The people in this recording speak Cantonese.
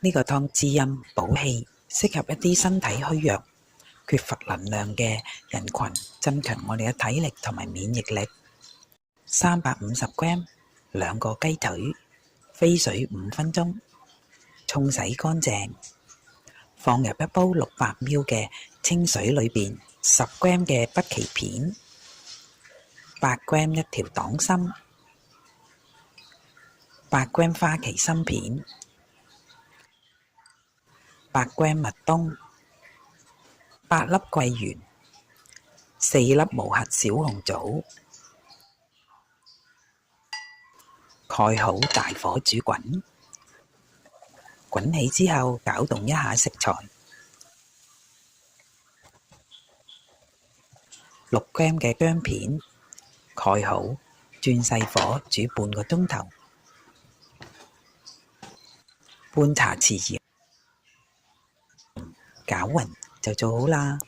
呢個湯滋陰補氣，適合一啲身體虛弱、缺乏能量嘅人群，增強我哋嘅體力同埋免疫力。350g， 2個雞腿，飛水5分鐘，沖洗乾淨，放入一煲600ml 嘅清水裏邊，10g 嘅北芪片，8g 一條黨參，8g 花旗參片，8g 麥冬，8粒桂圓，4粒無核小紅棗，蓋好大火煮滾，滾起之後攪動一下食材，6g 嘅薑片，蓋好，轉細火煮半個鐘頭，半茶匙鹽攪勻就做好啦。